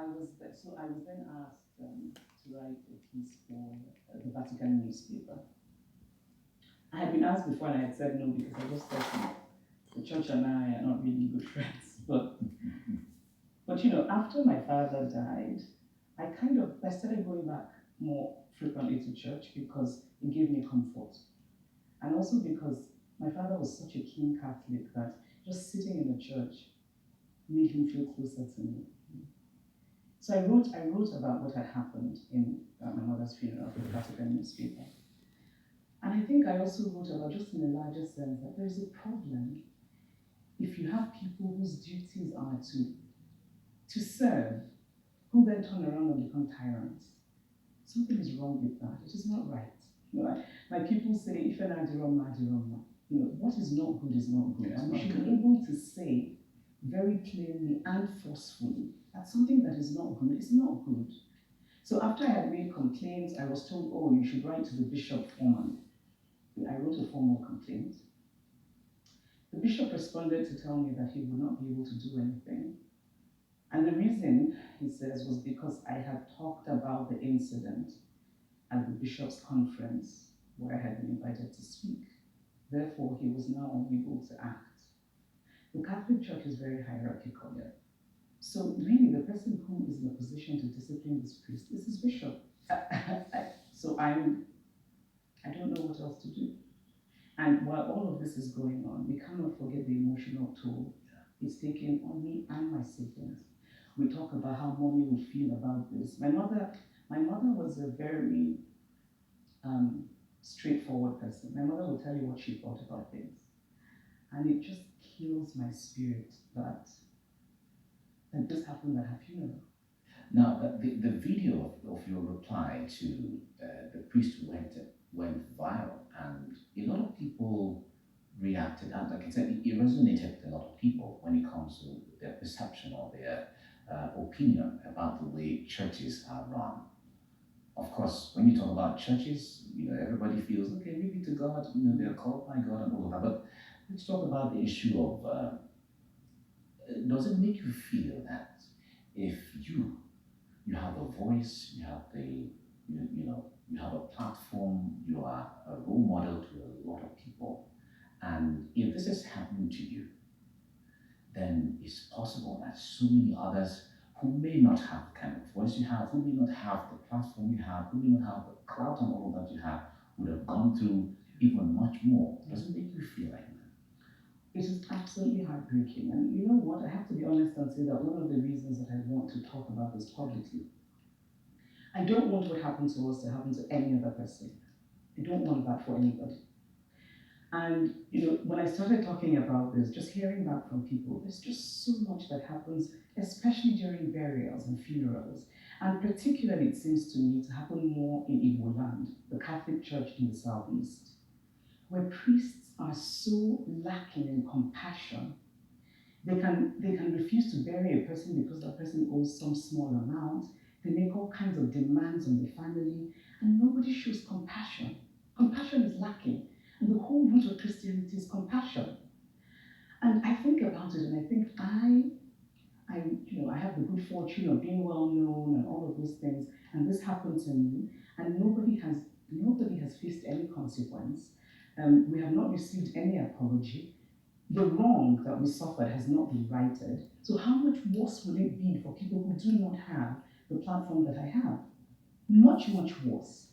I was then asked to write a piece for the Vatican newspaper. I had been asked before and I had said no because I just thought the church and I are not really good friends. But after my father died, I started going back more frequently to church because it gave me comfort. And also because my father was such a keen Catholic that just sitting in the church made him feel closer to me. So I wrote about what had happened in my mother's funeral for the Vatican newspaper. And I think I also wrote about, just in a larger sense, that there's a problem if you have people whose duties are to serve, who then turn around and become tyrants. Something is wrong with that. It is not right. Like people say, if an adirom, adirom, what is not good is not good. And we should be able to say very plainly and forcefully that something that is not good is not good. So after I had made complaints, I was told, oh, you should write to the bishop formally. I wrote a formal complaint. The bishop responded to tell me that he would not be able to do anything. And the reason, he says, was because I had talked about the incident at the bishop's conference where I had been invited to speak. Therefore, he was now unable to act. The Catholic Church is very hierarchical. Yeah. So really, the person who is in a position to discipline this priest is his bishop. So I don't know what else to do. And while all of this is going on, we cannot forget the emotional toll it's taken on me and my siblings. We talk about how mommy would feel about this. My mother was a very straightforward person. My mother would tell you what she thought about things. And it just kills my spirit that this happened at her funeral. Now, the video of your reply to the priest went viral, and a lot of people reacted, and like I said, it resonated with a lot of people when it comes to their perception or their opinion about the way churches are run. Of course, when you talk about churches, everybody feels, okay, maybe to God, they're called by God and all of that. But let's talk about the issue of, does it make you feel that if you have a voice, you have you have a platform, you are a role model to a lot of people, and if this is happening to you, then it's possible that so many others who may not have the kind of voice you have, who may not have the platform you have, who may not have the clout and all that you have, would have gone through even much more. Does it make you feel like that? It is absolutely heartbreaking. And you know what? I have to be honest and say that one of the reasons that I want to talk about this publicly, I don't want what happened to us to happen to any other person. I don't want that for anybody. And when I started talking about this, just hearing back from people, there's just so much that happens, especially during burials and funerals. And particularly, it seems to me, to happen more in Igbo land, the Catholic Church in the Southeast, where priests are so lacking in compassion. They can refuse to bury a person because that person owes some small amount. They make all kinds of demands on the family, and nobody shows compassion. Compassion is lacking. And the whole root of Christianity is compassion. And I think about it, and I think I have the good fortune of being well known and all of those things, and this happened to me, and nobody has faced any consequence. We have not received any apology. The wrong that we suffered has not been righted. So how much worse will it be for people who do not have the platform that I have? Much, much worse.